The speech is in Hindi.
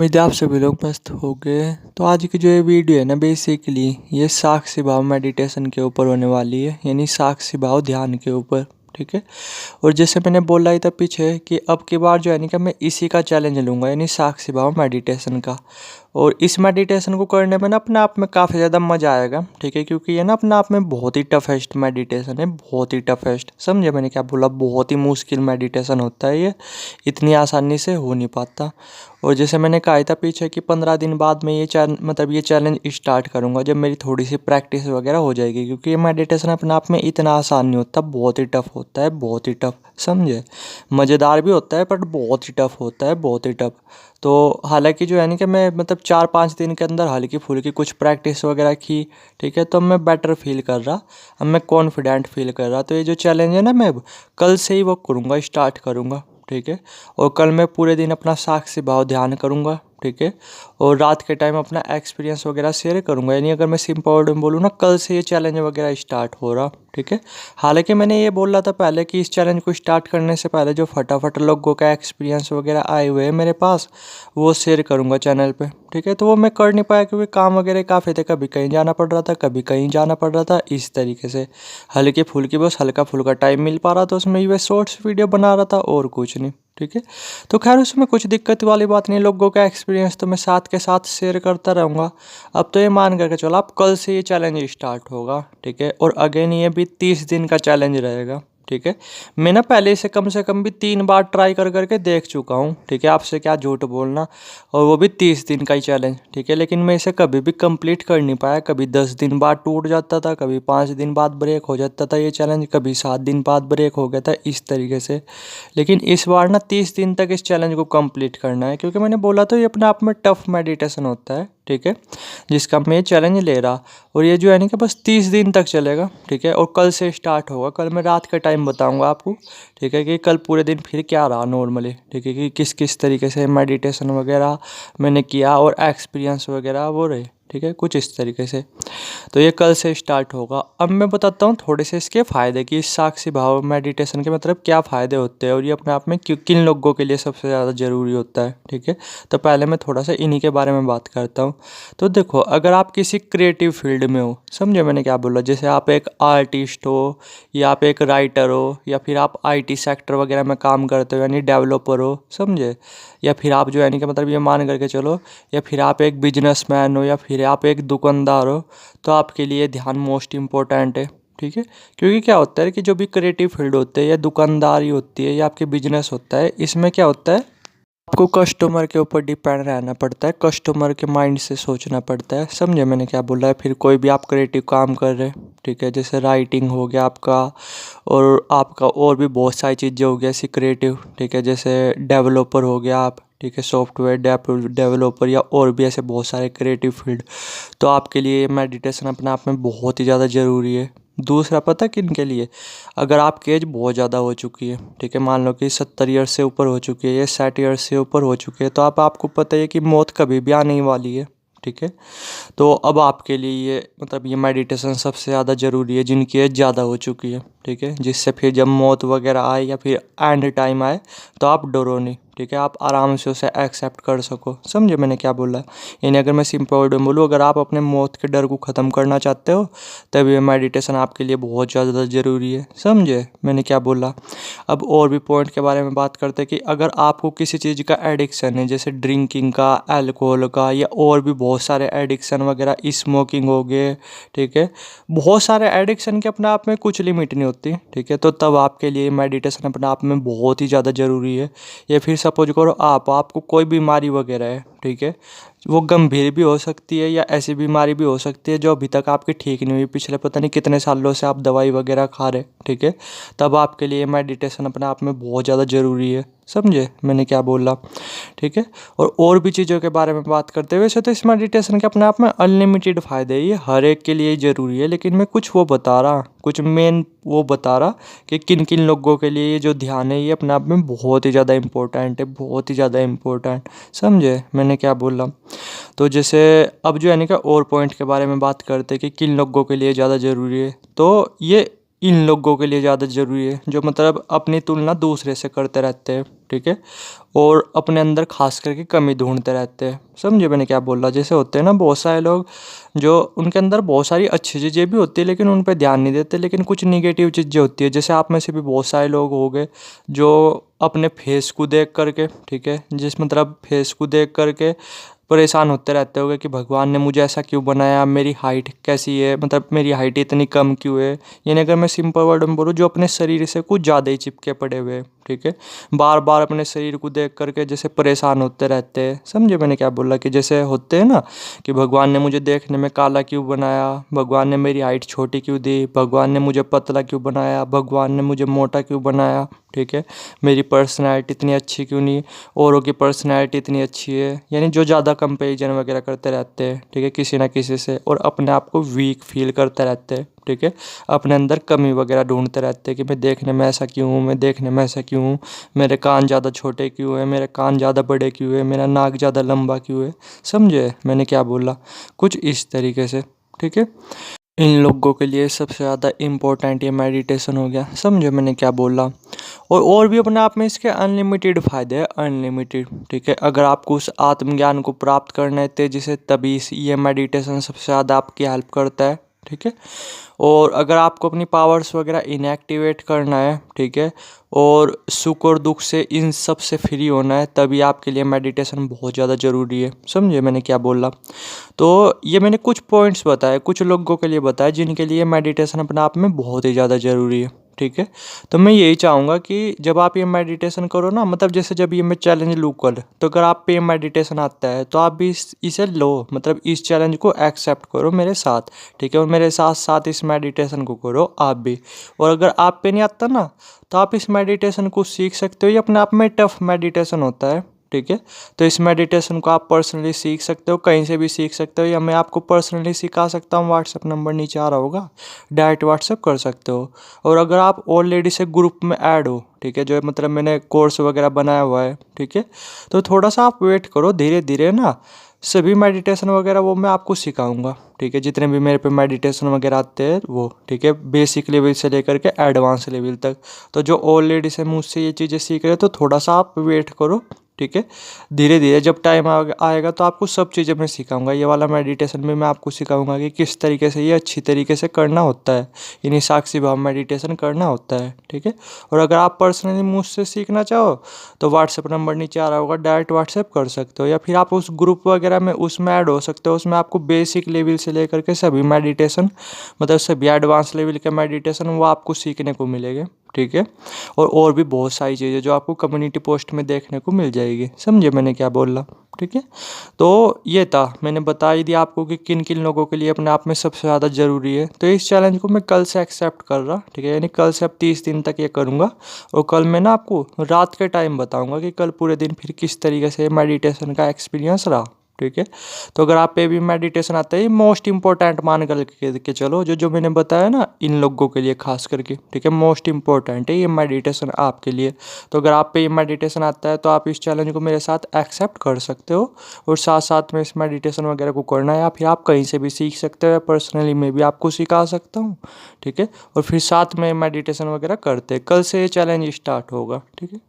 उम्मीद है आप सभी लोग मस्त हो गए। तो आज की जो ये वीडियो है ना, बेसिकली ये साक्षी भाव मेडिटेशन के ऊपर होने वाली है, यानी साक्षी भाव ध्यान के ऊपर। ठीक है। और जैसे मैंने बोला ही था पीछे कि अब की बार जो है नहीं कि मैं इसी का चैलेंज लूँगा, यानी साक्षी भाव मेडिटेशन का। और इस मेडिटेशन को करने में ना अपने आप में काफ़ी ज़्यादा मज़ा आएगा। ठीक है, क्योंकि ये ना अपने आप में बहुत ही टफेस्ट मेडिटेशन है, बहुत ही टफेस्ट। समझे मैंने क्या बोला? बहुत ही मुश्किल मेडिटेशन होता है ये, इतनी आसानी से हो नहीं पाता। और जैसे मैंने कहा था पीछे कि 15 दिन बाद मैं ये चैलेंज स्टार्ट करूँगा, जब मेरी थोड़ी सी प्रैक्टिस वगैरह हो जाएगी। क्योंकि ये मेडिटेशन अपने आप में इतना आसान नहीं होता, बहुत ही टफ होता है, बहुत ही टफ। समझे? मज़ेदार भी होता है बट बहुत ही टफ होता है, बहुत ही टफ। तो हालांकि जो है ना कि मैं 4-5 दिन के अंदर हल्की फुल्की कुछ प्रैक्टिस वगैरह की। ठीक है, तो मैं बेटर फील कर रहा, अब मैं कॉन्फिडेंट फील कर रहा। तो ये जो चैलेंज है ना, मैं अब कल से ही वो करूँगा, स्टार्ट करूँगा। ठीक है। और कल मैं पूरे दिन अपना साक्षी भाव ध्यान करूँगा। ठीक है। और रात के टाइम अपना एक्सपीरियंस वगैरह शेयर करूँगा। यानी अगर मैं सिंपल वर्ड में बोलूँ ना, कल से ये चैलेंज वगैरह स्टार्ट हो रहा। ठीक है। हालांकि मैंने ये बोला था पहले कि इस चैलेंज को स्टार्ट करने से पहले जो फटाफट लोगों का एक्सपीरियंस वगैरह आए हुए हैं मेरे पास, वो शेयर करूँगा चैनल पे। ठीक है। तो वो मैं कर नहीं पाया क्योंकि काम वगैरह काफ़ी थे, कभी कहीं जाना पड़ रहा था, कभी कहीं जाना पड़ रहा था, इस तरीके से हल्की फुल्की बस हल्का फुल्का टाइम मिल पा रहा था, उसमें ये शॉर्ट्स वीडियो बना रहा था और कुछ नहीं। ठीक है। तो खैर उसमें कुछ दिक्कत वाली बात नहीं, लोगों का एक्सपीरियंस तो मैं साथ के साथ शेयर करता रहूँगा। अब तो ये मान करके चलो, अब कल से ये चैलेंज स्टार्ट होगा। ठीक है। और अगेन ये भी 30 दिन का चैलेंज रहेगा। ठीक है। मैं ना पहले से कम भी 3 बार ट्राई कर करके देख चुका हूँ। ठीक है, आपसे क्या झूठ बोलना। और वो भी 30 दिन का ही चैलेंज। ठीक है, लेकिन मैं इसे कभी भी कंप्लीट कर नहीं पाया। कभी 10 दिन बाद टूट जाता था, कभी 5 दिन बाद ब्रेक हो जाता था ये चैलेंज, कभी 7 दिन बाद ब्रेक हो गया था, इस तरीके से। लेकिन इस बार ना 30 दिन तक इस चैलेंज को कंप्लीट करना है, क्योंकि मैंने बोला तो ये अपने आप में टफ मेडिटेशन होता है। ठीक है, जिसका मैं चैलेंज ले रहा। और ये जो है ना कि बस 30 दिन तक चलेगा। ठीक है। और कल से स्टार्ट होगा, कल मैं रात का टाइम बताऊंगा आपको। ठीक है, कि कल पूरे दिन फिर क्या रहा नॉर्मली। ठीक है, कि किस किस तरीके से मेडिटेशन वगैरह मैंने किया और एक्सपीरियंस वगैरह वो रहे। ठीक है, कुछ इस तरीके से। तो ये कल से स्टार्ट होगा। अब मैं बताता हूँ थोड़े से इसके फ़ायदे, कि इस साक्षी भाव मेडिटेशन के क्या फ़ायदे होते हैं और ये अपने आप में किन लोगों के लिए सबसे ज़्यादा ज़रूरी होता है। ठीक है। तो पहले मैं थोड़ा सा इन्हीं के बारे में बात करता हूँ। तो देखो, अगर आप किसी क्रिएटिव फील्ड में हो, समझे मैंने क्या बोला? जैसे आप एक आर्टिस्ट हो, या आप एक राइटर हो, या फिर आप IT सेक्टर वगैरह में काम करते हो, यानी डेवलपर हो। समझे? या फिर आप जो है नहीं कि ये मान करके चलो, या फिर आप एक बिजनेसमैन हो, या फिर आप एक दुकानदार हो, तो आपके लिए ध्यान मोस्ट इम्पोर्टेंट है। ठीक है, क्योंकि क्या होता है कि जो भी क्रिएटिव फील्ड होते हैं, या दुकानदारी होती है, या आपके बिजनेस होता है, इसमें क्या होता है, आपको कस्टमर के ऊपर डिपेंड रहना पड़ता है, कस्टमर के माइंड से सोचना पड़ता है। समझे मैंने क्या बोला है? फिर कोई भी आप क्रिएटिव काम कर रहे हैं, ठीक है, जैसे राइटिंग हो गया आपका, और आपका और भी बहुत सारी चीज़ें हो गया ऐसी क्रिएटिव। ठीक है, जैसे डेवलपर हो गया आप। ठीक है, सॉफ्टवेयर डेवलपर, या और भी ऐसे बहुत सारे क्रिएटिव फील्ड। तो आपके लिए मेडिटेशन अपने आप में बहुत ही ज़्यादा ज़रूरी है। दूसरा पता किन के लिए? अगर आपकी एज बहुत ज़्यादा हो चुकी है, ठीक है, मान लो कि 70 ईयर्स से ऊपर हो चुकी है, या 60 ईयर्स से ऊपर हो चुकी है, तो आपको पता है कि मौत कभी भी आने ही वाली है। ठीक है। तो अब आपके लिए ये ये मेडिटेशन सबसे ज़्यादा ज़रूरी है, जिनकी एज ज़्यादा हो चुकी है। ठीक है, जिससे फिर जब मौत वगैरह आए, या फिर एंड टाइम आए, तो आप डरो नहीं। ठीक है, आप आराम से उसे एक्सेप्ट कर सको। समझे मैंने क्या बोला? यानी अगर मैं सिंपल वर्ड में बोलूँ, अगर आप अपने मौत के डर को ख़त्म करना चाहते हो, तब ये मेडिटेशन आपके लिए बहुत ज़्यादा ज़रूरी है। समझे मैंने क्या बोला? अब और भी पॉइंट के बारे में बात करते हैं, कि अगर आपको किसी चीज़ का एडिक्शन है, जैसे ड्रिंकिंग का, अल्कोहल का, या और भी बहुत सारे एडिक्शन वगैरह, स्मोकिंग हो गए। ठीक है, बहुत सारे एडिक्शन के अपने आप में कुछ लिमिट नहीं होती। ठीक है, तो तब आपके लिए मेडिटेशन अपने आप में बहुत ही ज़्यादा ज़रूरी है। या फिर सपोज करो आपको कोई बीमारी वगैरह है। ठीक है, वो गंभीर भी हो सकती है, या ऐसी बीमारी भी हो सकती है जो अभी तक आपकी ठीक नहीं हुई, पिछले पता नहीं कितने सालों से आप दवाई वगैरह खा रहे। ठीक है, तब आपके लिए मेडिटेशन अपने आप में बहुत ज़्यादा ज़रूरी है। समझे मैंने क्या बोला? ठीक है। और भी चीज़ों के बारे में बात करते हुए, वैसे तो इस मेडिटेशन के अपने आप में अनलिमिटेड फ़ायदे हैं, ये हर एक के लिए ज़रूरी है। लेकिन मैं कुछ वो बता रहा, कुछ मेन वो बता रहा, कि किन किन लोगों के लिए ये जो ध्यान है, ये अपने आप में बहुत ही ज़्यादा इम्पोर्टेंट है, बहुत ही ज़्यादा इम्पोर्टेंट। समझे मैंने क्या बोला? तो जैसे अब जो है ना कि और पॉइंट के बारे में बात करते हैं, कि किन लोगों के लिए ज़्यादा ज़रूरी है। तो ये इन लोगों के लिए ज़्यादा ज़रूरी है जो अपनी तुलना दूसरे से करते रहते हैं। ठीक है, और अपने अंदर खास करके कमी ढूंढते रहते हैं। समझे मैंने क्या बोला? जैसे होते हैं ना बहुत सारे लोग जो उनके अंदर बहुत सारी अच्छी चीज़ें भी होती है लेकिन उन पर ध्यान नहीं देते, लेकिन कुछ निगेटिव चीज़ें होती है। जैसे आप में से भी बहुत सारे लोग हो गए जो अपने फेस को देख करके, ठीक है, जिस मतलब फेस को देख करके परेशान होते रहते होगे कि भगवान ने मुझे ऐसा क्यों बनाया, मेरी हाइट कैसी है, मतलब मेरी हाइट इतनी कम क्यों है। यानी अगर मैं सिंपल वर्ड में बोलूँ, जो अपने शरीर से कुछ ज़्यादा ही चिपके पड़े हुए हैं, ठीक है, बार बार अपने शरीर को देख करके जैसे परेशान होते रहते हैं। समझे मैंने क्या बोला? कि जैसे होते हैं ना कि भगवान ने मुझे देखने में काला क्यों बनाया, भगवान ने मेरी हाइट छोटी क्यों दी, भगवान ने मुझे पतला क्यों बनाया, भगवान ने मुझे मोटा क्यों बनाया, ठीक है, मेरी पर्सनैलिटी इतनी अच्छी क्यों नहीं, औरों की पर्सनैलिटी इतनी अच्छी है। यानी जो ज़्यादा कंपेरिजन वगैरह करते रहते हैं, ठीक है, किसी ना किसी से, और अपने आप को वीक फील करते रहते हैं, ठीक है, अपने अंदर कमी वगैरह ढूंढते रहते हैं कि मैं देखने में ऐसा क्यों हूँ, मैं देखने में ऐसा क्यों हूँ, मेरे कान ज़्यादा छोटे क्यों है, मेरे कान ज़्यादा बड़े क्यों है, मेरा नाक ज़्यादा लंबा क्यों है। समझे मैंने क्या बोला? कुछ इस तरीके से, ठीक है। इन लोगों के लिए सबसे ज़्यादा इम्पोर्टेंट ये मेडिटेशन हो गया। समझे मैंने क्या बोला? और भी अपने आप में इसके अनलिमिटेड फ़ायदे हैं, अनलिमिटेड, ठीक है। अगर आपको उस आत्मज्ञान को प्राप्त करना है तेज़ी से, तभी ये मेडिटेशन सबसे ज़्यादा आपकी हेल्प करता है, ठीक है। और अगर आपको अपनी पावर्स वगैरह इनएक्टिवेट करना है, ठीक है, और सुख और दुख से इन सब से फ्री होना है, तभी आपके लिए मेडिटेशन बहुत ज़्यादा ज़रूरी है। समझे मैंने क्या बोला? तो ये मैंने कुछ पॉइंट्स बताए, कुछ लोगों के लिए बताया जिनके लिए मेडिटेशन अपने आप में बहुत ही ज़्यादा ज़रूरी है, ठीक है। तो मैं यही चाहूँगा कि जब आप ये मेडिटेशन करो ना, मतलब जैसे जब ये मैं चैलेंज लूँ कल, तो अगर आप पे ये मेडिटेशन आता है तो आप भी इसे लो, मतलब इस चैलेंज को एक्सेप्ट करो मेरे साथ, ठीक है, और मेरे साथ साथ इस मेडिटेशन को करो आप भी। और अगर आप पे नहीं आता ना, तो आप इस मेडिटेशन को सीख सकते हो। ये अपने आप में टफ मेडिटेशन होता है, ठीक है। तो इस मेडिटेशन को आप पर्सनली सीख सकते हो, कहीं से भी सीख सकते हो, या मैं आपको पर्सनली सिखा सकता हूँ। व्हाट्सएप नंबर नीचे आ रहा होगा, डायरेक्ट व्हाट्सएप कर सकते हो। और अगर आप ऑलरेडी से ग्रुप में ऐड हो, ठीक है, जो मतलब मैंने कोर्स वगैरह बनाया हुआ है, ठीक है, तो थोड़ा सा आप वेट करो, धीरे धीरे ना सभी मेडिटेशन वगैरह वो मैं आपको सिखाऊंगा, ठीक है, जितने भी मेरे पे मेडिटेशन वगैरह आते हैं वो, ठीक है, बेसिक लेवल से लेकर के एडवांस लेवल तक। तो जो ऑलरेडी से मुझसे ये चीज़ें सीख रहे हैं, तो थोड़ा सा आप वेट करो, ठीक है। धीरे धीरे जब टाइम आएगा तो आपको सब चीज़ें मैं सिखाऊंगा। ये वाला मेडिटेशन में मैं आपको सिखाऊंगा कि किस तरीके से ये अच्छी तरीके से करना होता है, यानी साक्षी भाव मेडिटेशन करना होता है, ठीक है। और अगर आप पर्सनली मुझसे सीखना चाहो तो व्हाट्सएप नंबर नीचे आ रहा होगा, डायरेक्ट व्हाट्सएप कर सकते हो, या फिर आप उस ग्रुप वगैरह में उसमें ऐड हो सकते हो। उसमें आपको बेसिक लेवल से लेकर के सभी मेडिटेशन, मतलब सभी एडवांस लेवल के मेडिटेशन वो आपको सीखने को मिलेंगे, ठीक है। और भी बहुत सारी चीज़ें जो आपको कम्युनिटी पोस्ट में देखने को मिल जाएगी। समझे मैंने क्या बोला? ठीक है। तो ये था, मैंने बता ही दिया आपको कि किन किन लोगों के लिए अपने आप में सबसे ज़्यादा ज़रूरी है। तो इस चैलेंज को मैं कल से एक्सेप्ट कर रहा, ठीक है, यानी कल से अब 30 दिन तक ये करूँगा। और कल मैं ना आपको रात के टाइम बताऊँगा कि कल पूरे दिन फिर किस तरीके से मेडिटेशन का एक्सपीरियंस रहा, ठीक है। तो अगर आप पे भी मेडिटेशन आता है, मोस्ट इंपॉर्टेंट मान कर के चलो, जो जो मैंने बताया ना इन लोगों के लिए खास करके, ठीक है, मोस्ट इंपॉर्टेंट है ये मेडिटेशन आपके लिए। तो अगर आप पे ये मेडिटेशन आता है तो आप इस चैलेंज को मेरे साथ एक्सेप्ट कर सकते हो, और साथ साथ में इस मेडिटेशन वगैरह को करना है, या फिर आप कहीं से भी सीख सकते हो, या पर्सनली मैं भी आपको सिखा सकता हूँ, ठीक है। और फिर साथ में मेडिटेशन वगैरह करते, कल से ये चैलेंज स्टार्ट होगा, ठीक है।